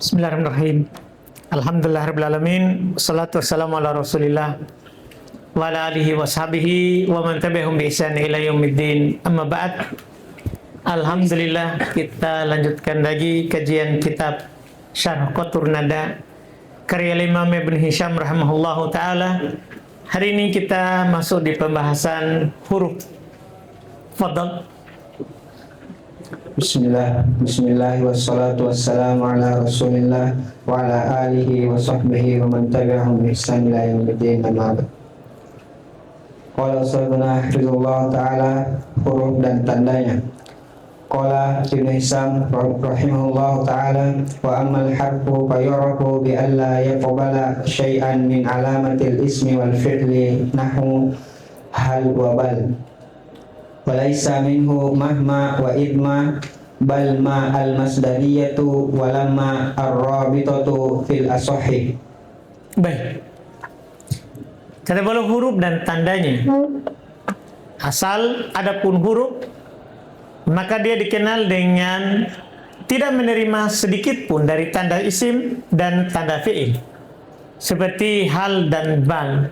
Bismillahirrahmanirrahim. Alhamdulillahirrahmanirrahim. Wassalatu wassalamu ala rasulillah wa ala alihi wa sahbihi wa man tabi'ahum bi ihsan ila yaumiddin. Amma ba'd. Alhamdulillah, kita lanjutkan lagi kajian kitab Syarh Qatur Nada karya Imam Ibn Hisham rahimahullahu ta'ala. Hari ini kita masuk di pembahasan huruf. Fadal. Bismillah wassalatu wassalamu ala rasulillah wa ala alihi wa sahbihi wa man tabi'ahum bi ihsan ila yaumiddin. Amma ba'd. Qala sayyiduna hafizullah ta'ala, huruf dan tandanya. Qala Ibn Hisham rahimahullah ta'ala, wa ammal harfu fa yu'rafu bi alla yaqbala syai'an min alamatil ismi wal fi'li nahu hal wa bal. Walaysa minhu mahma wa idma bal ma al-masdariyatu walamma ar-rabitatu fil asohi. Baik. Kata beliau huruf dan tandanya. Asal adapun huruf, maka dia dikenal dengan tidak menerima sedikit pun dari tanda isim dan tanda fi'il. Seperti hal dan bal.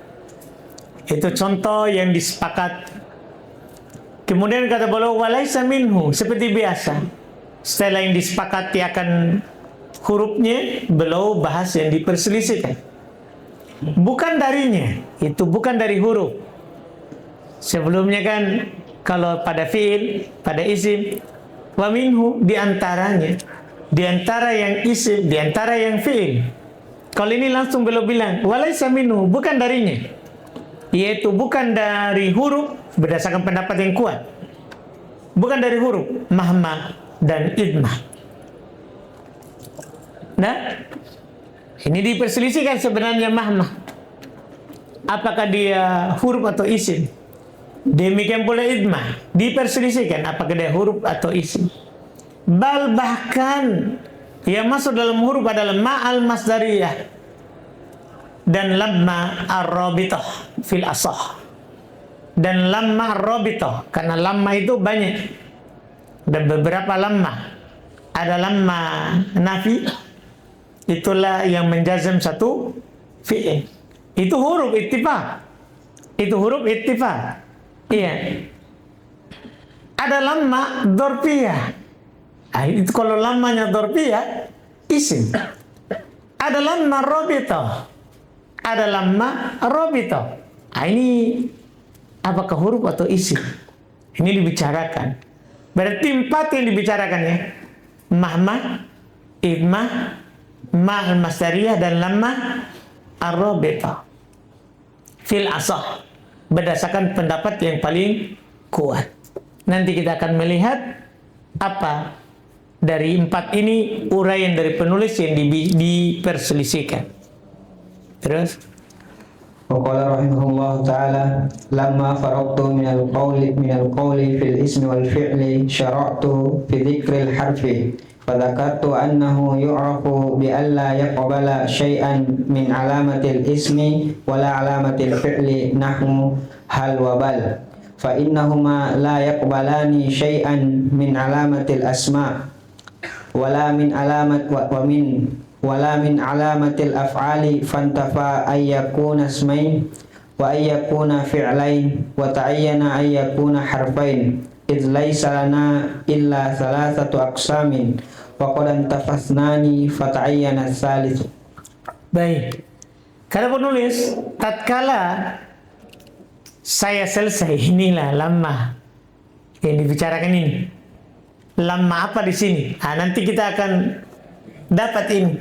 Itu contoh yang disepakat. Kemudian kata beliau walaisa minhu, seperti biasa. Setelah yang disepakati akan hurufnya, beliau bahas yang diperselisihkan. Bukan darinya, itu bukan dari huruf. Sebelumnya kan kalau pada fi'il, pada isim, wa minhu diantaranya, diantara yang isim, diantara yang fi'il. Kalau ini langsung beliau bilang walaisa minhu, bukan darinya, yaitu bukan dari huruf. Berdasarkan pendapat yang kuat, bukan dari huruf mahma dan idmah. Nah, ini diperselisihkan sebenarnya mahma, apakah dia huruf atau isim. Demikian pula idmah, diperselisihkan apakah dia huruf atau isim. Bal, bahkan yang masuk dalam huruf adalah ma'al masdariyah dan lamma ar-rabitah fil asah. Dan lamma robito, karena lamma itu banyak, dan beberapa lamma. Ada lamma nafi, itulah yang menjazam satu fi'il. Itu huruf ittifaq. Itu huruf ittifaq. Iya. Ada lamma dorpiyah. Itu kalau lammanya dorpiyah, isim. Ada lamma robito. Ada lamma robito. Ini apakah huruf atau isim? Ini dibicarakan. Berarti empat yang dibicarakan ya. Mahma, idmah, ma'al masdariyah, dan lamma ar-rabita fil asah. Berdasarkan pendapat yang paling kuat. Nanti kita akan melihat apa dari empat ini uraian dari penulis yang diperselisihkan. Terus وقال رحمه الله تعالى لما فرغت من القول في الاسم والفعل شرعت في ذكر الحرف فذكرت أنه يعرف بألا يقبل شيئا من علامة الاسم ولا علامة الفعل نحو هل وبل فإنهما لا يقبلان شيئا من علامة الأسماء ولا من علامة الأفعال فانتفى أن يكون اسمين وأن يكون فعلين وتعين أن يكون حرفين إذ ليس لنا إلا ثلاثة أقسام وقد انتفى اثنان فتعين الثالث. Baik, kata penulis, tatkala saya selesai, inilah lamma yang dibicarakan ini. Lamma apa di sini? Nanti kita akan dapat ini.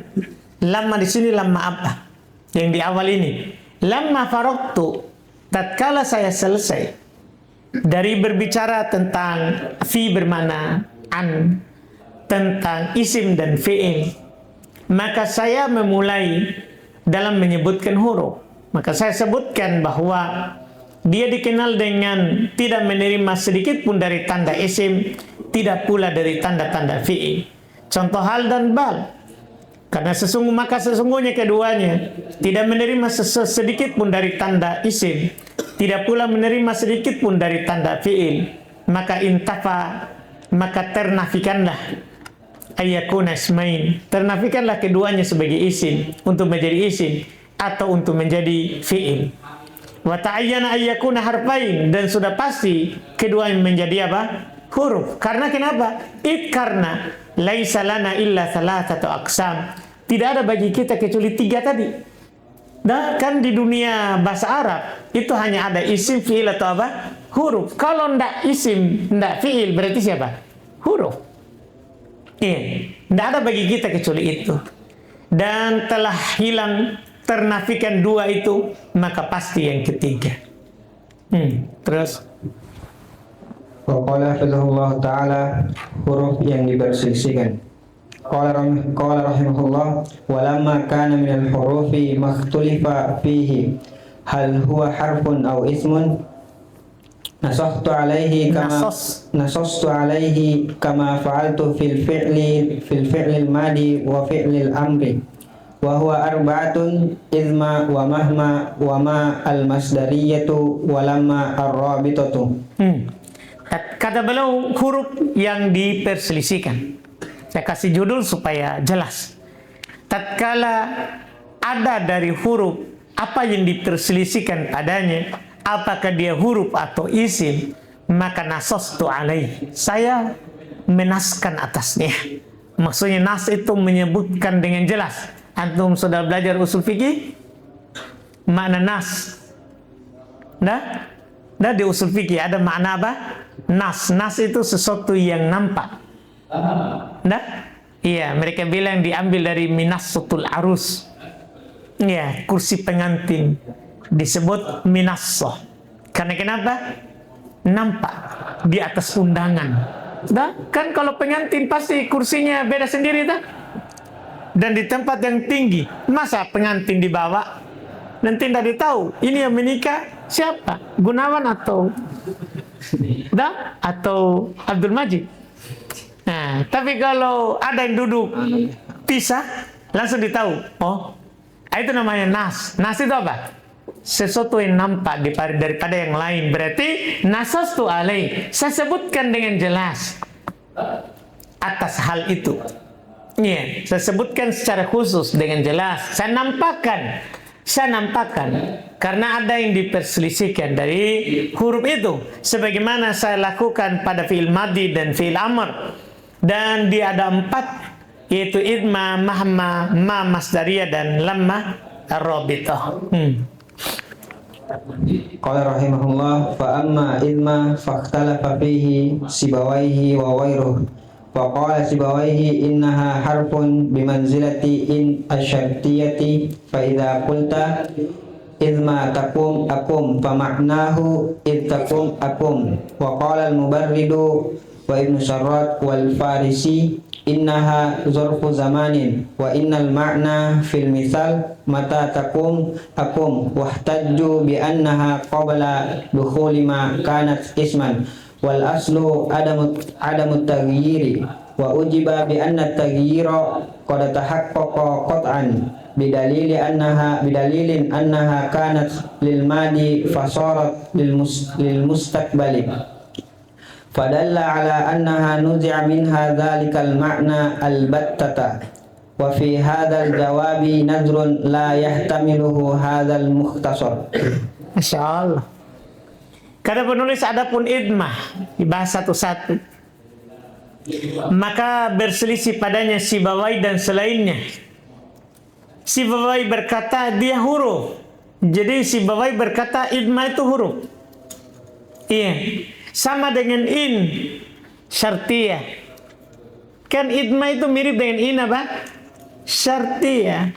Lamma di sini lamma apa? Yang di awal ini. Lamma faraqtu, tatkala saya selesai dari berbicara tentang fi bermakna an, tentang isim dan fi'il, maka saya memulai dalam menyebutkan huruf. Maka saya sebutkan bahwa dia dikenal dengan tidak menerima sedikit pun dari tanda isim, tidak pula dari tanda-tanda fi'il. Contoh hal dan bal. Karena sesungguhnya keduanya tidak menerima sedikit pun dari tanda isim, tidak pula menerima sedikit pun dari tanda fi'il. Maka intafa, maka ternafikanlah ayyakuna ismain. Ternafikanlah keduanya sebagai isim, untuk menjadi isim atau untuk menjadi fi'il. Wa ta'ayyana ayyakuna harfain, dan sudah pasti keduanya menjadi apa? Huruf. Karena kenapa? Karena laisa lana illa thalathatu aqsam. Tidak ada bagi kita kecuali 3 tadi. Nah, kan di dunia bahasa Arab itu hanya ada isim, fi'il atau apa? Huruf. Kalau ndak isim, ndak fi'il, berarti siapa? Huruf. Iya, ndak ada bagi kita kecuali itu. Dan telah hilang, ternafikan 2 itu, maka pasti yang ketiga. Terus Wa qala hafizahullah ta'ala, huruf yang diperselisihkan. Qala rahimahullah, walamma kana minal hurufi makhtulifa fihi hal huwa harfun aw ismun nasastu alaihi kama fa'altu fil fi'lil madi wa fi'lil amri wa huwa arba'atun izma wa mahma wa ma al masdariyatu wa lamma ar-rabitatu. Kata beliau huruf yang diperselisihkan. Saya kasih judul supaya jelas. Tatkala ada dari huruf apa yang diperselisihkan padanya, apakah dia huruf atau isim, maka nasastu alaih, saya menaskan atasnya. Maksudnya nas itu menyebutkan dengan jelas. Antum sudah belajar usul fikih? Makna nas. Nah, di usul fikih ada makna apa? Nas. Nas itu sesuatu yang nampak. Nah, iya, mereka bilang diambil dari minassatul arus. Ya, kursi pengantin disebut minassah. Karena kenapa? Nampak di atas undangan. Nah, kan kalau pengantin pasti kursinya beda sendiri, tak? Dan di tempat yang tinggi. Masa pengantin dibawa? Nanti tidak ditahu. Ini yang menikah siapa? Gunawan atau Abdul Majid? Nah, tapi kalau ada yang duduk pisah, langsung ditahu. Oh, itu namanya nas. Nas itu apa? Sesuatu yang nampak daripada yang lain. Berarti nasastu alaih, saya sebutkan dengan jelas atas hal itu. Iya, saya sebutkan secara khusus dengan jelas. Saya nampakkan. Karena ada yang diperselisihkan dari huruf itu. Sebagaimana saya lakukan pada fi'il madi dan fi'il amr. Dan dia ada 4, yaitu idma, mahma, ma masdariyah, dan lamma ar-rabitah. Qala rahimahullah, fa amma idma fakhtalafa fihi Sibawaihi wa ghairuh. Wa qala Sibawaihi innaha harfun bimanzilati in asyartiyati, fa idza qulta idma takum akum fa ma'nahu id takum akum. Wa qala al-mubarridu wa Ibnu Sarrat wal Farisi innaha zarfu zamanin wa innal ma'na fil mithal mata takum akum wahtajju bi annaha qabla dukhuli ma kanat isman wal aslu adamu taghyiri wa ujiba bi anna taghyira qad tahaqqaqa qat'an bidalilin annaha kanat lil madi fasarat lil mustaqbali. Fadalla ala annaha nuzi'a minha dhalikal ma'na al-battata wa fi hadzal jawabi nadrun la yahtamiluhu hadzal mukhtasar. Masya Allah. Kata penulis, adapun idmah dibahas satu-satu, maka berselisih padanya Sibawai dan selainnya. Sibawai berkata dia huruf. Jadi Sibawai berkata idmah itu huruf. Iya. Sama dengan in syartiyah. Kan idma itu mirip dengan in apa? Syartiyah.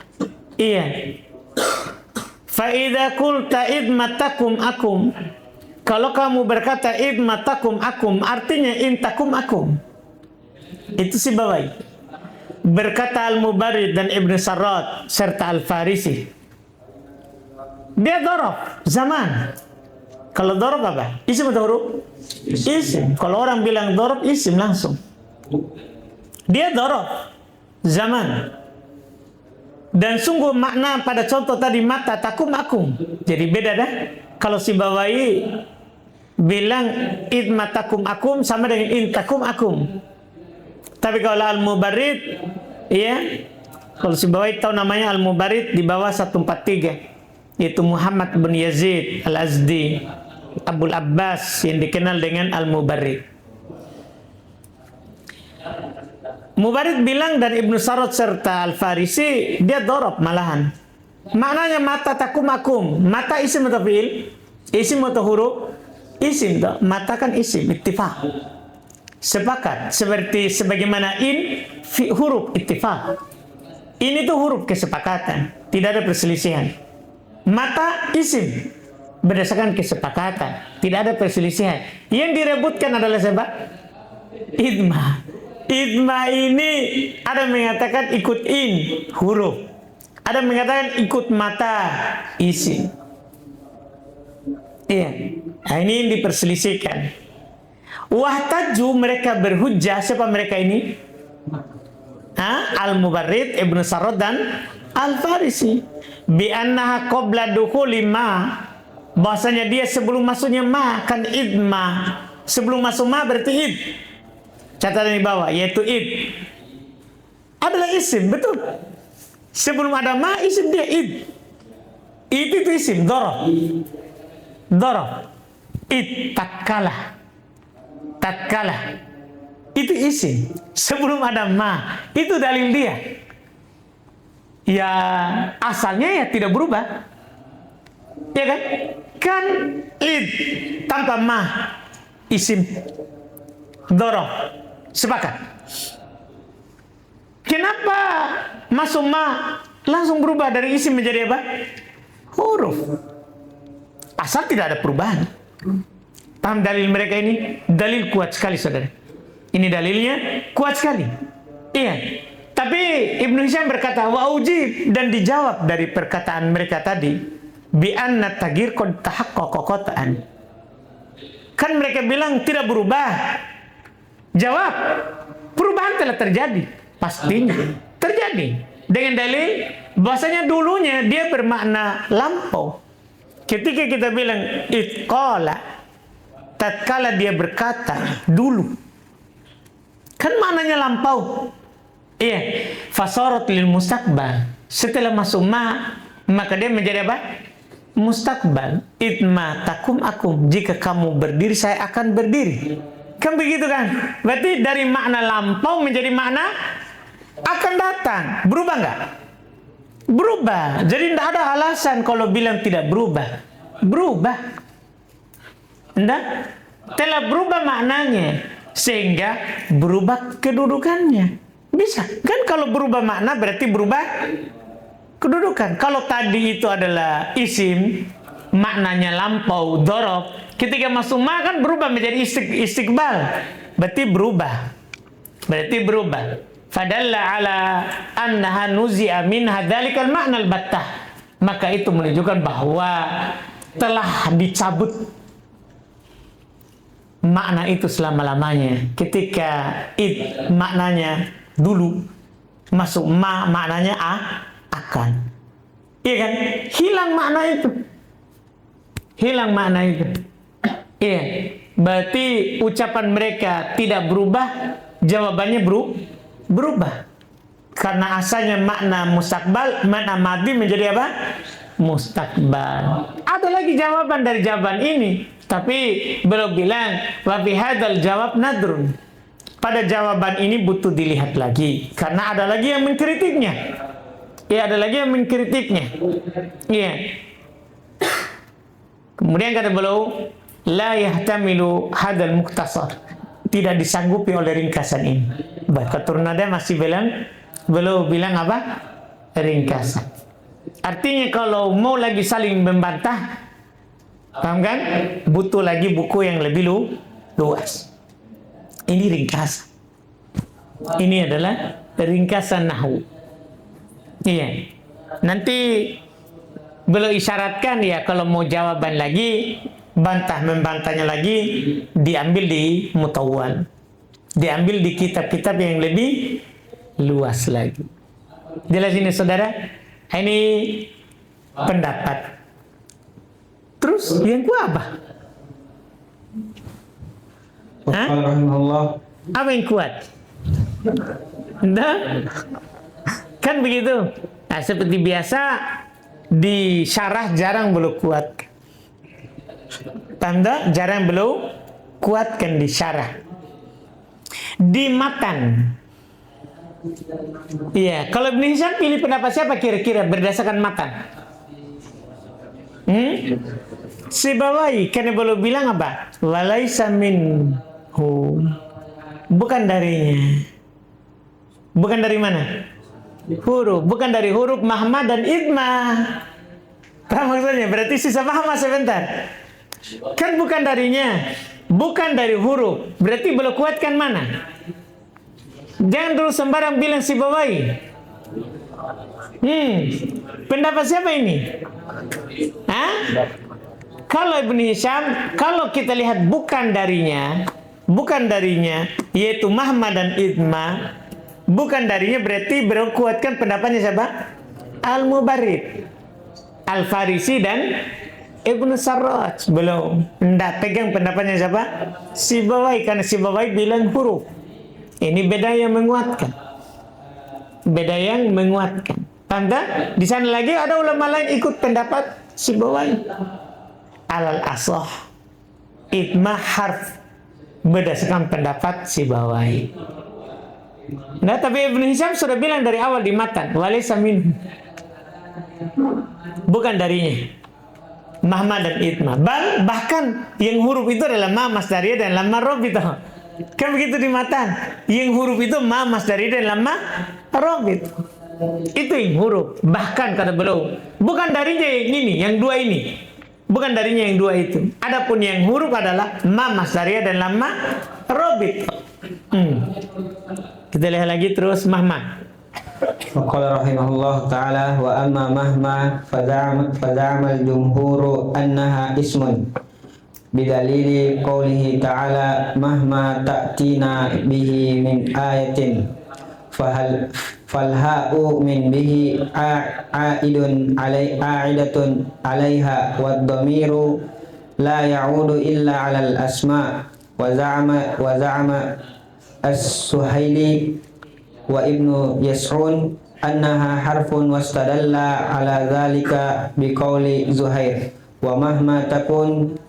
Iya. Fa idza qulta idmatakum akum. Kalau kamu berkata idmatakum akum, artinya in takum akum. Itu Sibawai. Berkata Al-Mubarrid dan Ibnu Sarrat serta Al-Farisi. Dia dhorof zaman. Kalau dhorof apa? Isim atau huruf? Isim. Kalau orang bilang dhorof, isim langsung. Dia dhorof zaman. Dan sungguh makna pada contoh tadi mata takum akum. Jadi beda dah. Kalau Sibawai bilang idma takum akum sama dengan in takum akum. Tapi kalau Al-Mubarrid, ya, kalau si bawah tahu namanya Al-Mubarrid di bawah 143, yaitu Muhammad bin Yazid Al-Azdi Abul Abbas yang dikenal dengan Al-Mubarrid. Mubarrid bilang dan Ibnu Sarod serta Al-Farisi, dia dorob malahan. Maknanya mata takum-akum. Mata isim atau fi'il? Isim atau huruf? Isim. Mata kan isim, ittifaq. Sepakat. Seperti sebagaimana huruf ittifaq. Ini tuh huruf kesepakatan. Tidak ada perselisihan. Mata isim. Berdasarkan kesepakatan. Tidak ada perselisihan. Yang direbutkan adalah siapa? Idma. Idma ini ada mengatakan ikut huruf. Ada mengatakan ikut mata isim. Iya. Nah, ini yang diperselisihkan. Wahtaju, mereka berhujjah. Siapa mereka ini? Al-Mubarrid, Ibnu Sarod dan Al-Farisi. Bi'annaha qabla dukhuli ma. Bahasanya dia sebelum masuknya ma kan idma. Sebelum masuk ma berarti id. Catatan di bawah, yaitu id adalah isim, betul. Sebelum ada ma, isim dia id. Id itu isim, dorob. Id, tatkala. Itu isim. Sebelum ada ma, itu dalil dia. Ya, asalnya ya tidak berubah. Ya kan? Kan id tanpa ma, isim. Dorob. Sepakat. Kenapa masuk ma langsung berubah dari isim menjadi apa? Huruf. Asal tidak ada perubahan. Paham dalil mereka ini? Dalil kuat sekali, saudara. Ini dalilnya kuat sekali. Iya. Tapi Ibnu Hisham berkata, wa ujib, dan dijawab dari perkataan mereka tadi, bi anna taghyir qad tahaqqaqa qat'an. Kan mereka bilang tidak berubah. Jawab, perubahan telah terjadi. Pastinya terjadi. Dengan dalil bahasanya dulunya dia bermakna lampau. Ketika kita bilang itqala, tatkala dia berkata dulu, kan maknanya lampau. Iya, fasarat lil mustaqbal. Setelah masuk ma, maka dia menjadi apa? Mustaqbal. Itma takum akum. Jika kamu berdiri, saya akan berdiri. Kan begitu kan? Berarti dari makna lampau menjadi makna akan datang. Berubah nggak? Berubah. Jadi tidak ada alasan kalau bilang tidak berubah. Berubah. Tidak? Telah berubah maknanya. Sehingga berubah kedudukannya. Bisa. Kan kalau berubah makna berarti berubah kedudukan. Kalau tadi itu adalah isim, maknanya lampau, dorob. Ketika masuk ma kan berubah menjadi istiqbal. Berarti berubah. Fadalla ala annaha nuzi'a min hadzalikal ma'nal battah. Maka itu menunjukkan bahwa telah dicabut makna itu selama-lamanya. Ketika maknanya dulu, masuk ma maknanya akan. Iya kan? Hilang makna itu. Iya. Berarti ucapan mereka tidak berubah, jawabannya berubah. Karena asalnya makna mustaqbal, makna madi menjadi apa? Mustaqbal. Ada lagi jawaban dari jawaban ini, tapi belum bilang wa fi hadzal jawab nadrun. Pada jawaban ini butuh dilihat lagi, karena ada lagi yang mengkritiknya. Iya, ada lagi yang mengkritiknya. Iya. Kemudian kata beliau, la yahtamilu hadzal muktasar. Tidak disanggupi oleh ringkasan ini. Keturunan dia masih beliau bilang apa? Ringkasan. Artinya kalau mau lagi saling membantah, paham kan? Butuh lagi buku yang lebih luas. Ini ringkasan. Ini adalah ringkasan nahwu. Iya. Nanti beliau isyaratkan ya kalau mau jawaban lagi, membantahnya lagi, diambil di Mutawwal. Diambil di kitab-kitab yang lebih luas lagi. Jelas ini saudara? Ini pendapat. Terus yang kuat apa? Rahimahullah. Apa yang kuat? Nah, kan begitu. Nah, seperti biasa di syarah jarang beliau kuat. Tanda jarang beliau kuatkan di syarah. Di matan. Iya, kalau Ibnu Hisham pilih pendapat siapa kira-kira berdasarkan matan? Sibawai, karena beliau bilang apa? Walaisa minhu. Bukan darinya. Bukan dari mana? Huruf, bukan dari huruf mahma dan idma. Paham maksudnya? Berarti sisa mahma sebentar. Kan bukan darinya, bukan dari huruf. Berarti beliau kuatkan mana? Jangan dulu sembarang bilang Sibawai. Pendapat siapa ini? Hah? Kalau Ibnu Hisham, kalau kita lihat bukan darinya, yaitu mahma dan idma, bukan darinya berarti berkuatkan pendapatnya siapa? Al-Mubarrid, Al-Farisi dan Ibnu Sarraj. Belum. Tidak pegang pendapatnya siapa? Sibawai, karena Sibawai bilang huruf. Ini beda yang menguatkan. Beda yang menguatkan. Tanda, di sana lagi ada ulama lain ikut pendapat Sibawai. Alal asah idma harf berdasarkan pendapat Sibawai. Nah, tapi Ibnu Hisham sudah bilang dari awal di matan, walaysa minhu. Bukan darinya. Mahma dan idma. Bahkan yang huruf itu adalah ma masdariyah dan lam marrabitah. Kan begitu di matan. Yang huruf itu ma masdariyah dan lam marrabit. Itu yang huruf. Bahkan kata beliau, bukan darinya yang ini, yang dua ini. Bukan darinya yang dua itu. Adapun yang huruf adalah ma masdariyah dan lam marrabit. Kita lihat lagi terus mahma. Qala rahimahullah ta'ala wa amma mahma fada'ama al-jumhuru annaha ismun bidalili qawlihi ta'ala mahma ta'tina bihi min ayatin falha'u min bihi a'idatun alaiha wad dhamiru la ya'udu illa 'alal asma' wa za'ama as-Suhaili wa Ibnu Yas'un annaha harfun wastadalla ala dhalika biqauli Zuhair wa mahma takun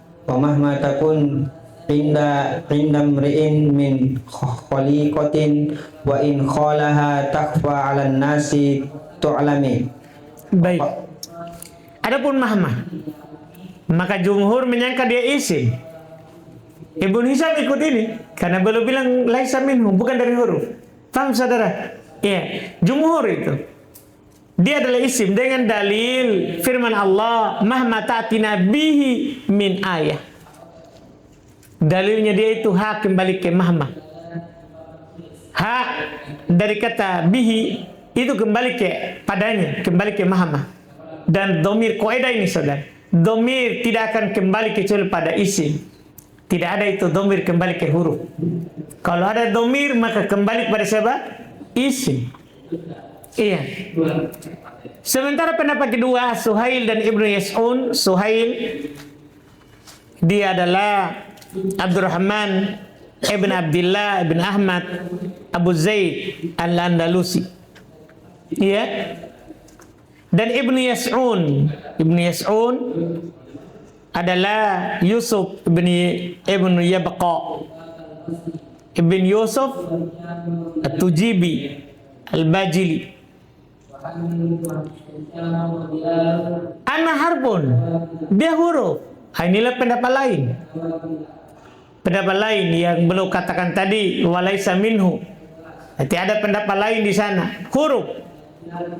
inda mri'in min khaliqatin wa in khalaha takfa 'alan nasi tu'lami. Baik. Adapun mahma, maka jumhur menyangka dia isim. Ibnu Hisham ikut ini karena beliau bilang laisa minhu, bukan dari huruf. Paham saudara? Iya, jumhur itu dia adalah isim dengan dalil firman Allah, mahma ta'tina bihi min ayah. Dalilnya dia itu ha kembali ke mahma. Ha dari kata bihi itu kembali ke padanya, kembali ke mahma. Dan domir kaidah ini saudara, domir tidak akan kembali kecuali pada isim. Tidak ada itu domir kembali ke huruf. Kalau ada domir maka kembali kepada siapa? Isim. Iya. Sementara pendapat kedua Suhail dan Ibnu Yas'un, Suhail dia adalah Abdurrahman Ibn Abdullah Ibn Ahmad Abu Zaid Al-Andalusi. Iya. Dan Ibnu Yas'un adalah Yusuf ibn Yabqa ibn Yusuf At-Tujibi Al-Bajili. Ana harpun, dia huruf. Inilah pendapat lain. Pendapat lain yang belum katakan tadi walaisa minhu. Nanti ada pendapat lain di sana. Huruf.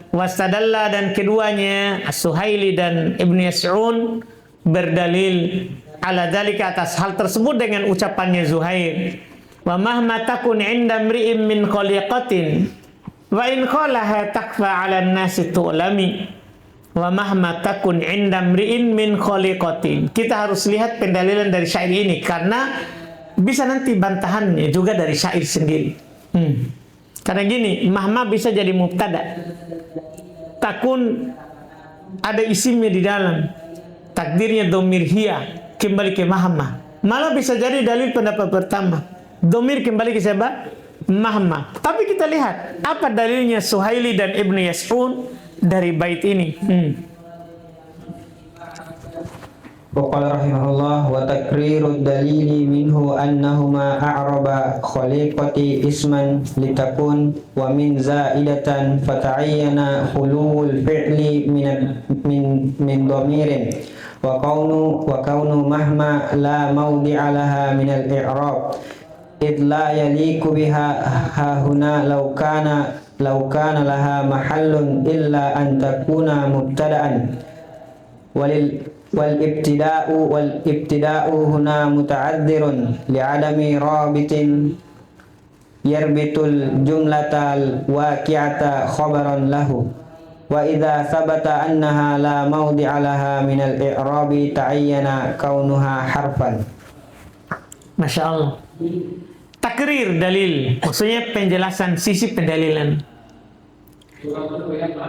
Wastadalla dan keduanya As-Suhaili dan Ibnu Yas'un berdalil ala dzalika atas hal tersebut dengan ucapannya Zuhair, wa mahma takun inda mri'in min khaliqatin wa in qalaha takfa 'ala an-nasi tu'lami, wa mahma takun inda mri'in min khaliqatin. Kita harus lihat pendalilan dari syair ini karena bisa nanti bantahannya juga dari syair sendiri. Karena gini, mahma bisa jadi mubtada, takun ada isimnya di dalam, takdirnya domir hiya kembali ke mahma. Malah bisa jadi dalil pendapat pertama, domir kembali ke siapa? mahma. Tapi kita lihat apa dalilnya Suhaili dan Ibnu Yas'un dari bait ini. وقال رحمه الله وتكرير الدليل منه أنهما أعرب خليقة اسما لتكون ومن زائدة فتعين خلو الفعل من ضمير وكون مهما لا موضع لها من الإعراب إذ لا يليق بها هنا لو كان لها محل إلا أن تكون مبتدأ والابتداء هنا متعذر لعدم رابط يربط الجملة الواقعة خبرا له وإذا ثبت أنها لا موضع لها من الإعراب تعين كونها حرفا. Masya Allah. Takrir dalil, maksudnya penjelasan sisi pendalilan.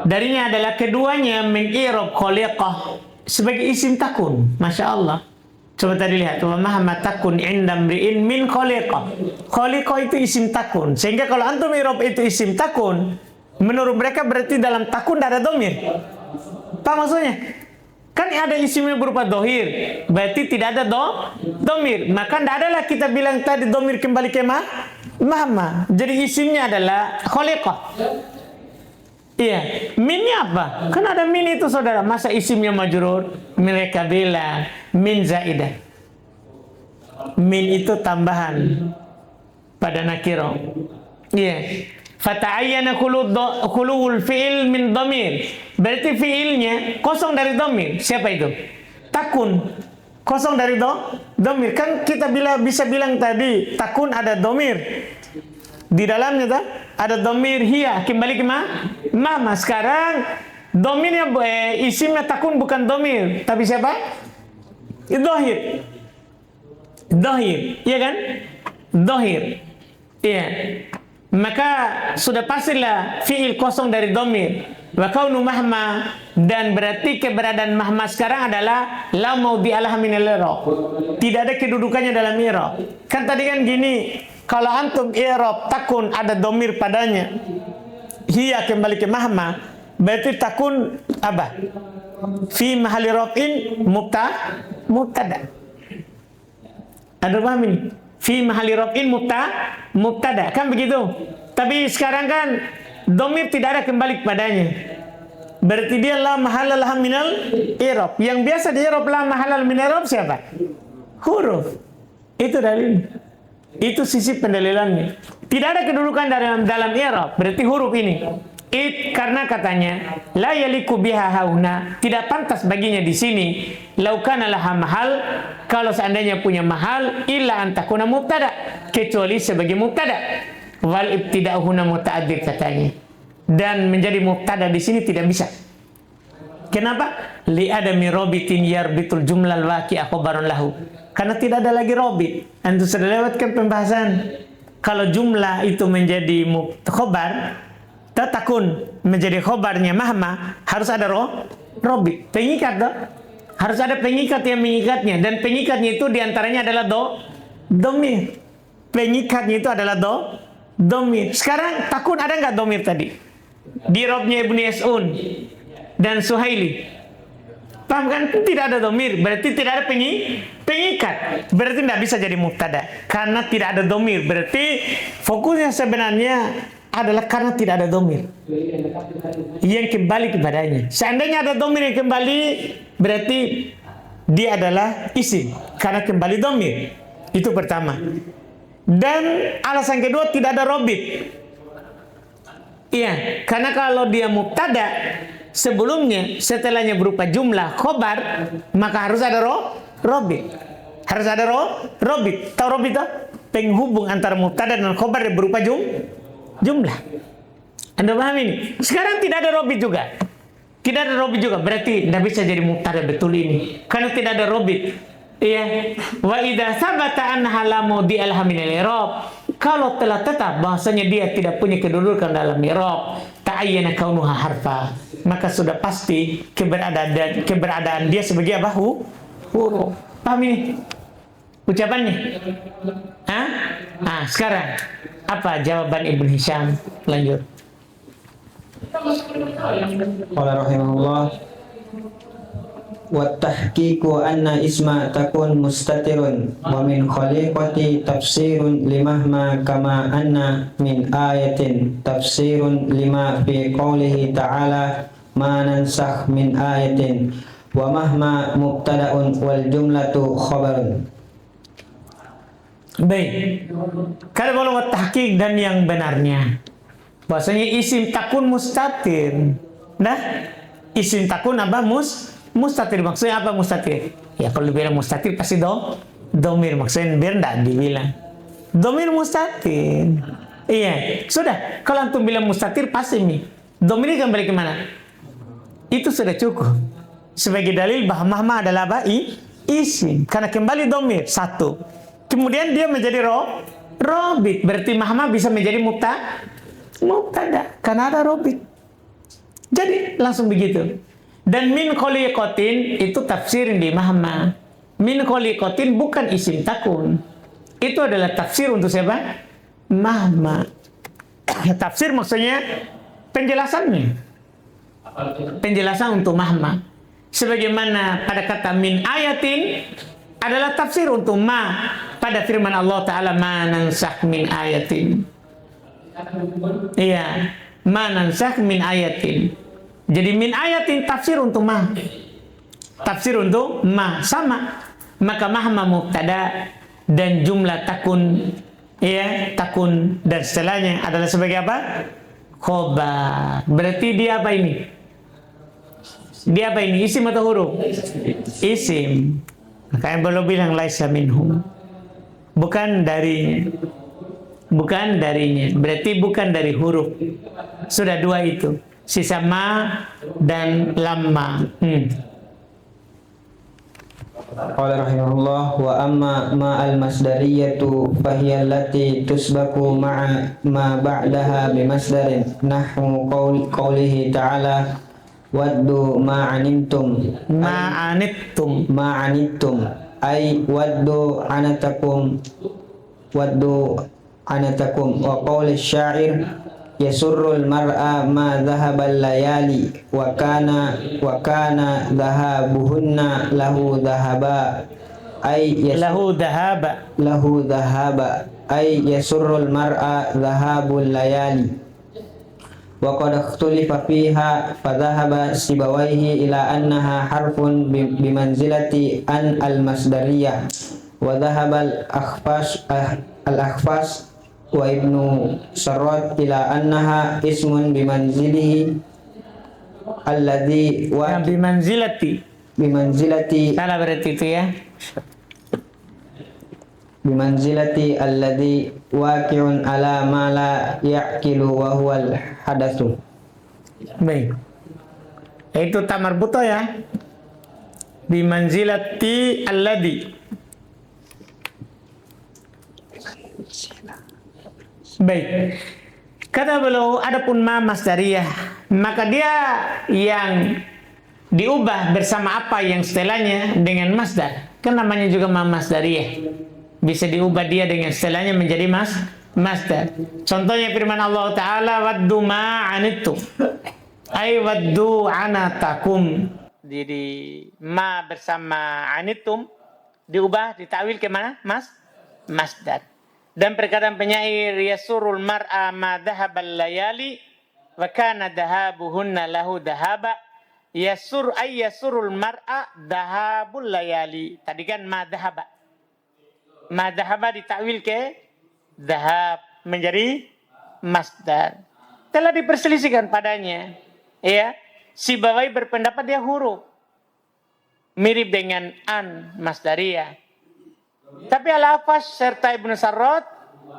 Darinya adalah keduanya mengirob khaliqah sebagai isim takun. Masya Allah. Coba tadi lihat, wa mahma takun inda mri'in min khaliqah. Khaliqah itu isim takun. Sehingga kalau antum irob itu isim takun, menurut mereka berarti dalam takun tidak ada domir. Apa maksudnya? Kan ada isimnya berupa dohir, berarti tidak ada domir. Maka tidak adalah kita bilang tadi domir kembali ke mahma. Jadi isimnya adalah khaliqah. Iya, minnya apa? Kan ada min itu saudara. Masa isimnya majrur? Mereka bilang min zaidah. Min itu tambahan pada nakiro. Iya. Fata'ayyana khuluwul fi'il min dhamir. Berarti fi'ilnya kosong dari dhamir. Siapa itu? Takun. Kosong dari dhamir. Kan kita bisa bilang tadi takun ada dhamir. Di dalamnya ada dhamir hiya kembali ke mama. Sekarang dhamirnya isimnya takun bukan dhamir, tapi siapa? Dhahir. Dhahir, iya kan? Dhahir. Iya. Maka sudah pastilah fi'il kosong dari dhamir. Wa kaunu mahma, dan berarti keberadaan mahma sekarang adalah la maudi'alaha min al-i'rab. Tidak ada kedudukannya dalam i'rab. Kan tadi kan gini, kalau antum i'rab takun ada dhamir padanya, hiya kembali ke mahma, berarti takun apa? Fi mahalli raf'in mubtada. Ada paham ini? Fi mahalli raf'in mubtada, kan begitu. Tapi sekarang kan dhamir tidak ada kembali kepadanya. Berarti dia la mahalla laha minal i'rab. Yang biasa di i'rab la mahalla minal i'rab siapa? Huruf. Itu dalil. Itu sisi pendalilannya. Tidak ada kedudukan dalam i'rab, berarti huruf ini. Karena katanya la yaliku biha hauna, tidak pantas baginya di sini. Laukana laha mahal, kalau seandainya punya mahal, illa antakuna mubtada, kecuali sebagai mubtada. Wal ibtida'u huna muta'addir katanya. Dan menjadi mubtada di sini tidak bisa. Kenapa? Li adami robitin yarbitul jumlal waqi'ah khabaran lahu. Karena tidak ada lagi robit. Antum sudah lewatkan pembahasan. Kalau jumlah itu menjadi khobar, takun menjadi khobarnya mahma, harus ada robit, pengikat harus ada pengikat yang mengikatnya, dan pengikatnya itu diantaranya adalah domir. Pengikatnya itu adalah domir. Sekarang takun ada nggak domir tadi? Di robnya Ibnu Yas'un dan Suhaili. Paham kan? Tidak ada domir, berarti tidak ada pengikat. Berarti tidak bisa jadi mubtada karena tidak ada domir. Berarti fokusnya sebenarnya adalah karena tidak ada domir yang kembali kepadanya. Seandainya ada domir yang kembali, berarti dia adalah isim karena kembali domir. Itu pertama. Dan alasan kedua, tidak ada robit. Iya, karena kalau dia mubtada, sebelumnya setelahnya berupa jumlah khobar, maka harus ada robit. Harus ada robit. Tahu robit itu? Penghubung antara mubtada dan khobar yang berupa jumlah. Anda paham ini? Sekarang tidak ada robit juga. Tidak ada robit juga. Berarti tidak bisa jadi mubtada betul ini. Karena tidak ada robit. Iya. Wa idza sabata annaha la mawdi'alaha min al-i'rab. Kalau telah tetap bahasanya dia tidak punya kedudukan dalam i'rab, ta'ayyana kaunuha harfa. Maka sudah pasti keberadaan dia sebagai apa? Huruf. Paham ini? Ucapannya. Sekarang Apa jawaban Ibn Hisham? Lanjut. Qala rahimahullah wa tahqiqu anna isma takun mustatirun wa min khaliqati tafsirun limahma kama anna min ayatin tafsirun lima fi qawlihi ta'ala ma nansakh min ayatin wa mahma mubtada'un wal jumlatu khabarun. Baik. Kalau boleh tahqiq dan yang benarnya, bahwasanya isim takun mustatir. Nah, isim takun apa? Mustatir. Maksudnya apa mustatir? Ya kalau dibilang mustatir pasti domir. Maksudnya biar tidak dibilang domir mustatir. Iya, sudah. Kalau antum bilang mustatir pasti nih. Domir kembali kemana? Itu sudah cukup. Sebagai dalil bahwa mahma adalah apa? Isim. Karena kembali domir satu. Kemudian dia menjadi robit. Berarti mahma bisa menjadi mubtada. Karena ada robit. Jadi langsung begitu. Dan min khaliqatin itu tafsir di mahma. Min khaliqatin bukan isim takun. Itu adalah tafsir untuk siapa? Mahma. Tafsir maksudnya penjelasannya. Penjelasan untuk mahma. Sebagaimana pada kata min ayatin adalah tafsir untuk ma pada firman Allah Ta'ala ma nansakh min ayatin. Iya, ma nansakh min ayatin. Jadi min ayatin tafsir untuk ma. Tafsir untuk ma sama. Maka mahma mubtada dan jumlah takun, ya, takun dan setelahnya adalah sebagai apa? Khobar. Berarti dia apa ini? Dia apa ini? Isim atau huruf? Isim. Maka yang belum bilang laisa minhum. Bukan darinya. Bukan darinya. Berarti bukan dari huruf. Sudah dua itu. Sisa ma dan lamma. Qala rahimahullah wa amma ma al masdariyatu fahiya allati tusbaku ma'a ma ba'daha bi masdarin nahwu qawlihi ta'ala waddu ma'anittum ay waddu anatakum wa qawli syair yasurrul mar'a ma dhahabal layali wa kana dhahabuhunna lahu dhahaba ay yasurrul mar'a dhahabul layali wa qad ikhtulifa fiha fa dhahaba sibawaihi ila annaha harfun bimanzilati an al masdariyah wa dhahaba al akhfas wa ibnu Sarrat ila annaha ismun bimanzilihi alladhi wa bimanzilati salah berarti itu ya. Bimanzilati alladhi waqi'un ala ma la ya'qilu wa huwal hadatsu. Baik. Itu tamar buto ya. Bimanzilati alladhi. Baik. Kata beliau, adapun ma masdariyah, maka dia yang diubah bersama apa yang setelahnya dengan masdar. Kan namanya juga ma masdariyah. Bisa diubah dia dengan setelahnya menjadi masdar. Contohnya firman Allah Ta'ala waddu ma'anittum. Ay waddu anatakum. Jadi ma bersama anittum diubah, ditakwil ke mana? Masdar. Dan perkataan penyair yasurul mar'a ma dhahabal layali wa kana dhahabuhunna lahu dhahaba. Yasur ay yasurul mar'a dhahabul layali. Tadi kan ma dhahaba. Ma dhahaba ditakwil ke dhahab menjadi masdar. Telah diperselisihkan padanya. Ya, Sibawai berpendapat dia huruf. Mirip dengan an masdariyah. Tapi Al-Afash serta Ibnu Sarrat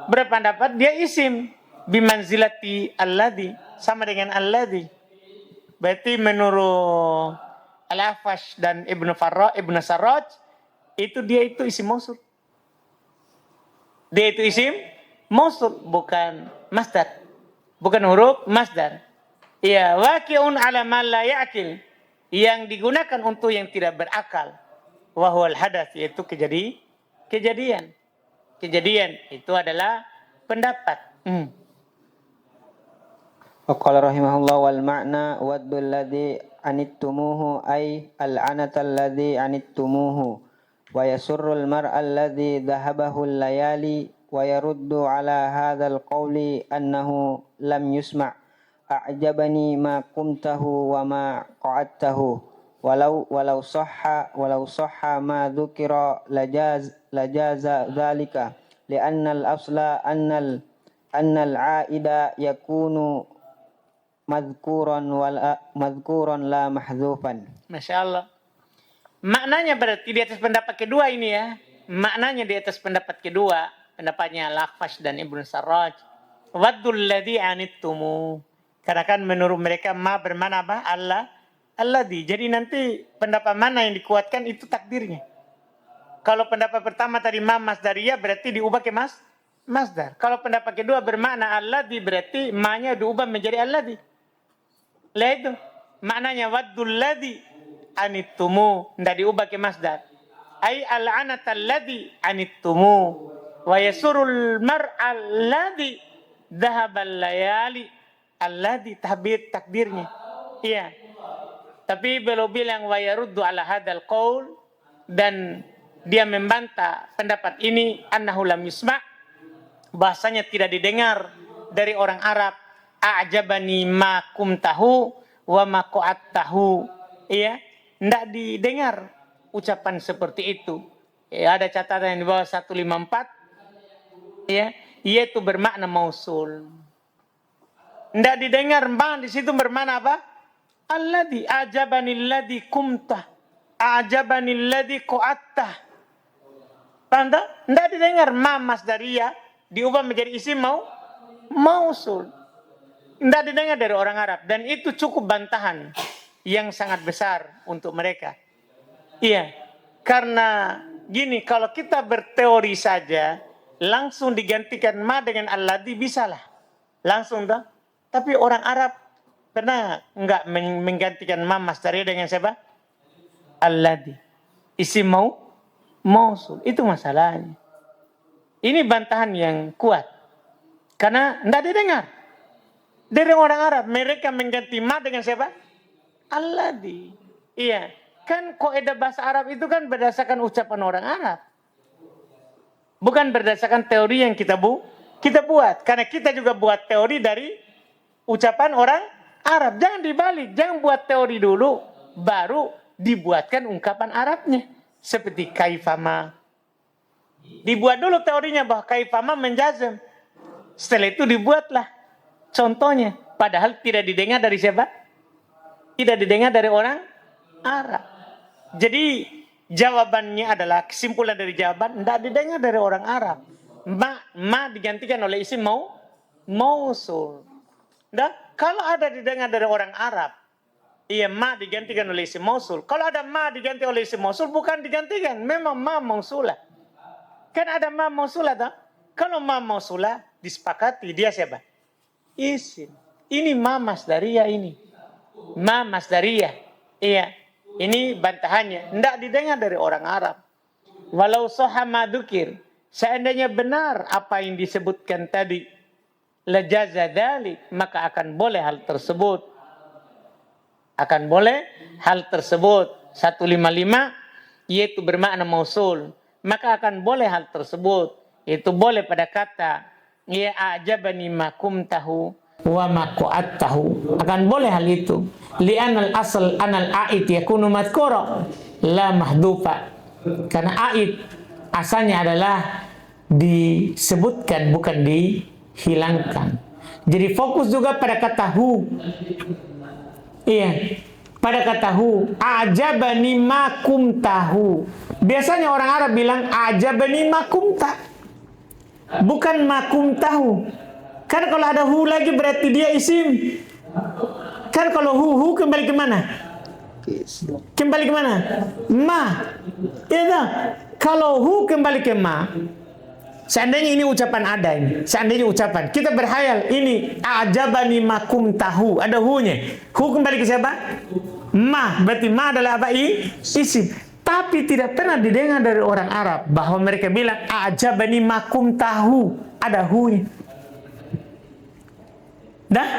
berpendapat dia isim bimanzilati alladhi, sama dengan alladhi. Berarti menurut Al-Afash dan Ibnu Sarrat itu dia itu isim mausul. Dia itu isim mausul, bukan masdar. Bukan huruf masdar. Ya, waqi'un ala ma la ya'qil, yang digunakan untuk yang tidak berakal. Wa huwal hadath, yaitu kejadian itu adalah pendapat. وقال رحمه الله والمعنى ود الذي عنتموه أي العنة الذي عنتموه ويسر المرء الذي ذهبه الليالي ويرد على هذا القول أنه لم يسمع أعجبني ما قمته وما قعدته ولو صح ما ذكر لجاز ذلك لأن الأصل أن العائد يكون مذكورا لا محذوفا. Masya Allah. Maknanya berarti di atas pendapat kedua ini ya. Maknanya di atas pendapat kedua, pendapatnya Al-Akhfash dan Ibnu Sarraj. Waddul ladzi anittumu. Karena kan menurut mereka ma bermana apa? Allah. Alladzi. Jadi nanti pendapat mana yang dikuatkan itu takdirnya. Kalau pendapat pertama tadi ma masdariyah berarti diubah ke masdar. Kalau pendapat kedua bermakna alladzi berarti ma-nya diubah menjadi alladzi. Lah itu maknanya waddul ladzi anittumu, tidak diubah ke masdar. Ai al-anata alladzi anittumu wa yasurul mar'a alladzi dhahabal layali. Alladzi takdirnya. Iya. Tapi beliau bilang wa yaruddu ala hadzal qaul, dan dia membantah pendapat ini annahu lam yusma', bahasanya tidak didengar dari orang Arab. A'jabani ma kumtahu wa ma qa'attahu. Iya, tidak didengar ucapan seperti itu. Ya, ada catatan yang di bawah 154. Ya, yaitu bermakna mausul. Tidak didengar, bang, di situ bermakna apa? Alladzi a'jabani alladzi kumtah. A'jabani alladzi qa'attah. Paham tak? Tidak didengar ma masdariyah diubah menjadi isim mausul. Tidak didengar dari orang Arab, dan itu cukup bantahan yang sangat besar untuk mereka. Iya, karena gini, kalau kita berteori saja langsung digantikan ma dengan alladzi bisalah. Langsung dah. Tapi orang Arab pernah enggak menggantikan ma masdariyah dengan siapa? Alladzi. Isim mausul. Itu masalahnya. Ini bantahan yang kuat. Karena tidak didengar dari orang Arab. Mereka mengganti ma dengan siapa? Alladzi. Iya. Kan kaidah bahasa Arab itu kan berdasarkan ucapan orang Arab. Bukan berdasarkan teori yang kita buat. Karena kita juga buat teori dari ucapan orang Arab. Jangan dibalik. Jangan buat teori dulu, baru dibuatkan ungkapan Arabnya. Seperti kaifama. Dibuat dulu teorinya bahwa kaifama menjazam. Setelah itu dibuatlah contohnya. Padahal tidak didengar dari siapa? Tidak didengar dari orang Arab. Jadi jawabannya adalah, kesimpulan dari jawaban, tidak didengar dari orang Arab. Ma digantikan oleh isim mausul. Nah, kalau ada didengar dari orang Arab, iya, ma digantikan oleh isim mausul. Kalau ada ma diganti oleh isim mausul, bukan digantikan, memang ma mausulah. Kan ada ma mausulah tak? Kalau ma mausulah disepakati, dia siapa? Isim. Ini ma masdariyah ini. Ma masdariyah. Iya. Ini bantahannya. Tidak didengar dari orang Arab. Walau soha madukir. Seandainya benar apa yang disebutkan tadi. Lajaza dzalik. Maka akan boleh hal tersebut. Akan boleh hal tersebut. 155. Yaitu bermakna mausul. Maka akan boleh hal tersebut. Itu boleh pada kata. Ya a'jabani makum tahu. Wa maku'at tahu. Akan boleh hal itu. Li'anal asal anal a'id yakunu madhkura la mahdufa. Karena a'id asalnya adalah disebutkan, bukan dihilangkan. Jadi fokus juga pada kata hu. Iya, pada kata hu. A'jabani makum tahu. Biasanya orang Arab bilang a'jabani makum ta. Bukan makum tahu. Kan kalau ada hu lagi berarti dia isim. Kan kalau hu kembali ke mana? Kembali ke mana? Ma. Iya. Kalau hu kembali ke ma. Seandainya ini ucapan ada ini. Seandainya ucapan. Kita berhayal ini a'jabani makum tahu. Ada hu-nya. Hu kembali ke siapa? Ma. Berarti ma adalah apa? Isim. Tapi tidak pernah didengar dari orang Arab bahwa mereka bilang a'jabani makum tahu. Ada hu-nya. Dah?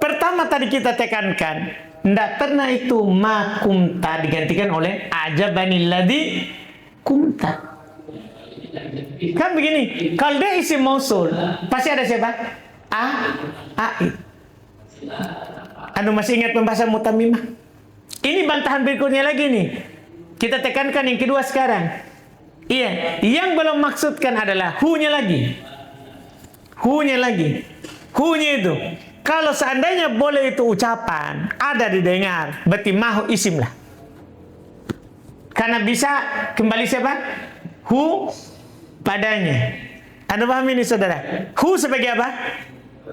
Pertama tadi kita tekankan, tidak pernah itu ma kumta digantikan oleh ajabani ladzi kumta. Kan begini, kalau dia isim mausul, pasti ada siapa? A'id. Anu masih ingat pembahasan mutamimah? Ini bantahan berikutnya lagi nih. Kita tekankan yang kedua sekarang. Iya, yang belum maksudkan adalah hu-nya lagi. Hu-nya lagi. Hu-nya itu, kalau seandainya boleh itu ucapan, ada didengar, berarti mahu isim lah. Karena bisa kembali siapa? Hu padanya. Anda paham ini saudara? Hu sebagai apa?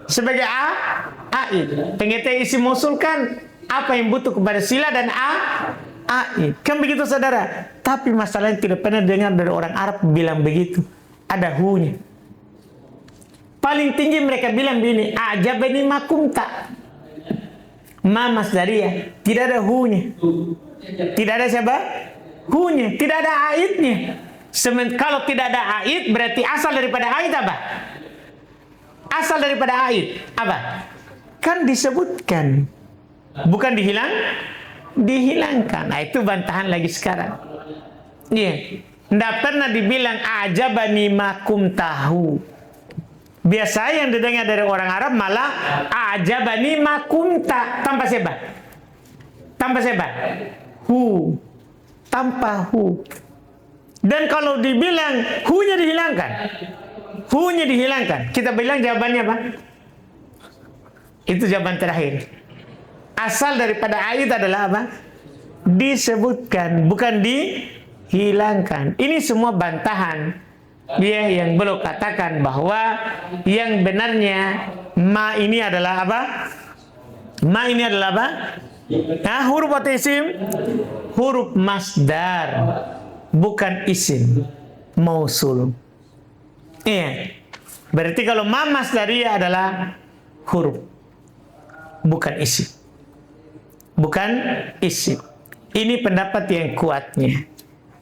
Sebagai a'id. Pengertian isim mausul kan apa yang butuh kepada sila dan a'id. Kan begitu saudara? Tapi masalahnya tidak pernah dengar dari orang Arab bilang begitu. Ada hu-nya. Paling tinggi mereka bilang begini, ajabani ma kumta. Ma masdariyah. Tidak ada hu-nya. Tidak ada siapa? Hu-nya. Tidak ada a'idnya. Kalau tidak ada a'id, berarti asal daripada a'id apa? Asal daripada a'id apa? Kan disebutkan, bukan dihilangkan. Nah, itu bantahan lagi sekarang. Iya, tidak pernah dibilang ajabani makum tahu. Biasa yang didengar dari orang Arab malah ajabani makum tak tanpa siapa? Tanpa siapa? Hu, tanpa hu. Dan kalau dibilang hu-nya dihilangkan, hu-nya dihilangkan, kita bilang jawabannya apa? Itu jawaban terakhir. Asal daripada a'id adalah apa? Disebutkan, bukan dihilangkan. Ini semua bantahan dia yang belum katakan bahwa yang benarnya ma ini adalah apa? Ma ini adalah apa? Nah, huruf atau isim? Huruf masdar, bukan isim mausul. Iya. Berarti kalau ma masdariyah adalah huruf, bukan isim. Bukan isim. Ini pendapat yang kuatnya.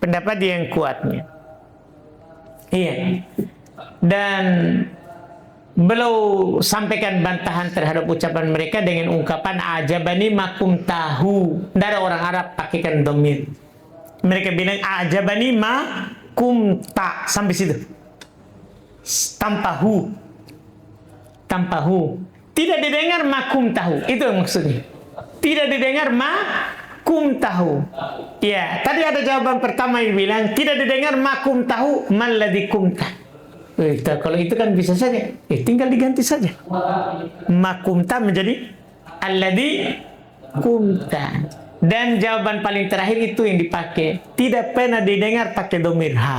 Pendapat yang kuatnya. Iya. Dan beliau sampaikan bantahan terhadap ucapan mereka dengan ungkapan ajabani makum tahu. Tidak ada orang Arab pakaikan domir. Mereka bilang ajabani makum ta, sampai situ. Tanpa hu. Tanpa hu. Tidak didengar makum tahu. Itu maksudnya. Tidak didengar makum tahu. Ya, tadi ada jawaban pertama yang bilang tidak didengar makum tahu malladzi kumta. Kalau itu kan bisa saja. Tinggal diganti saja. Makumta menjadi alladzi kumta. Dan jawaban paling terakhir itu yang dipakai. Tidak pernah didengar pakai domir ha.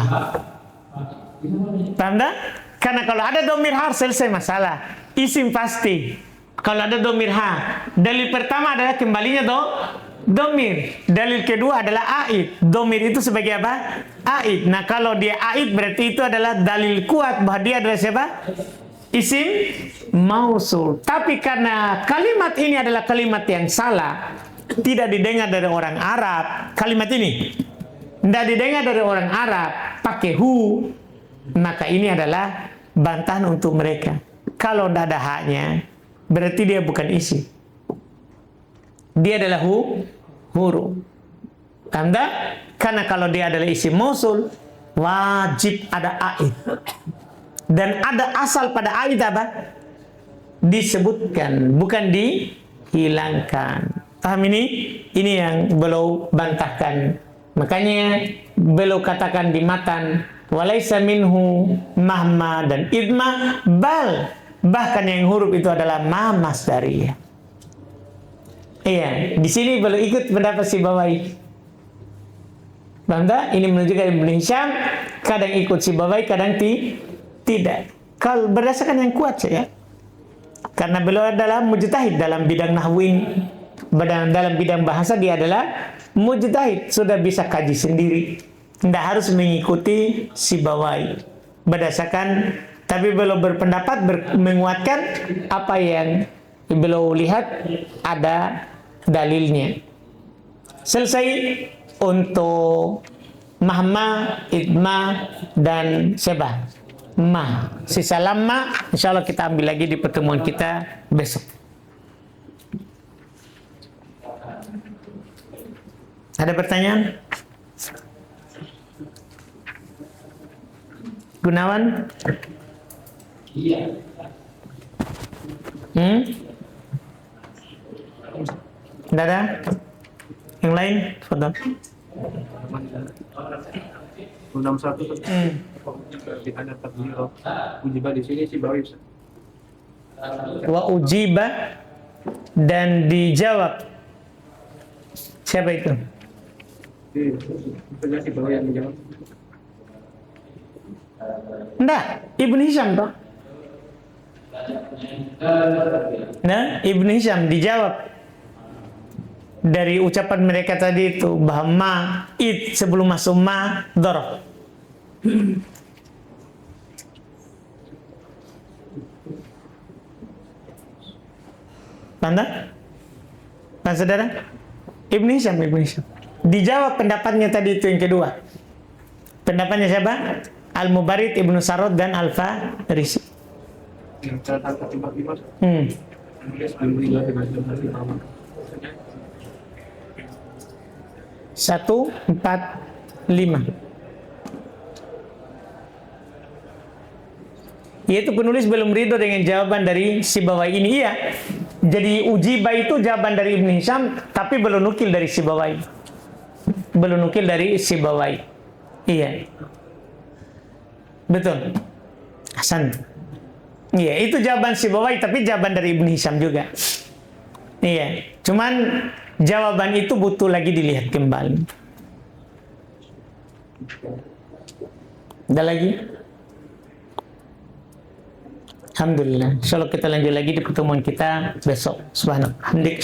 Paham tak? Karena kalau ada domir ha selesai masalah. Isim pasti. Kalau ada domir ha, dalil pertama adalah kembalinya domir. Dalil kedua adalah a'id. Domir itu sebagai apa? A'id. Nah, kalau dia a'id berarti itu adalah dalil kuat bahwa dia adalah siapa? Isim mausul. Tapi karena kalimat ini adalah kalimat yang salah, tidak didengar dari orang Arab, kalimat ini tidak didengar dari orang Arab pakai hu, maka ini adalah bantahan untuk mereka. Kalau tidak ada haknya, berarti dia bukan isim. Dia adalah huruf. Tanda? Karena kalau dia adalah isim mausul, wajib ada a'id. Dan ada asal pada a'id apa? Disebutkan, bukan dihilangkan. Paham ini? Ini yang beliau bantahkan. Makanya beliau katakan di matan, walaisa minhu mahma dan idma bal. Bahkan yang huruf itu adalah ma masdariyah. Iya, di sini belum ikut pendapat si Bawahi. Banda, ini menunjukkan Ibnu Hisham kadang ikut si Bawahi, kadang tidak. Kalau berdasarkan yang kuat saya, karena beliau adalah mujtahid dalam bidang nahwu ini, dalam bidang bahasa dia adalah mujtahid, sudah bisa kaji sendiri, tidak harus mengikuti si Bawahi. Berdasarkan, tapi beliau berpendapat menguatkan apa yang beliau lihat ada dalilnya. Selesai untuk mahma, idma dan sebah. ma. Sisa lamma, insya Allah kita ambil lagi di pertemuan kita besok. Ada pertanyaan? Gunawan? Iya. Tidak ada? Yang lain? Fadhal. 61 di ada takdir ujiba di sini sih baru Wa ujiba dan dijawab. Siapa itu? Itu sih baru yang menjawab. Enggak, Ibnu Hisham toh. Nah, Ibnu Hisham dijawab dari ucapan mereka tadi itu bahwa ma it sebelum masuk ma dhorof. Tanda? Kan saudara? Ibnu Hisham. Dijawab pendapatnya tadi itu yang kedua. Pendapatnya siapa? Al-Mubarid, Ibnu Sarod dan Al-Farisi. Yang catatan tiba-tiba nulis belum meninggal tiba-tiba 145. Yaitu penulis belum ridho dengan jawaban dari Sibawai ini. Iya. Jadi ujiba itu jawaban dari Ibnu Hisham, tapi belum nukil dari Sibawai. Iya. Betul. Hasan. Iya, itu jawaban Sibawai, tapi jawaban dari Ibnu Hisham juga. Iya. Cuman jawaban itu butuh lagi dilihat kembali. Ada lagi? Alhamdulillah. Insyaallah kita lanjut lagi di pertemuan kita besok. Subhanallah. Hamdik.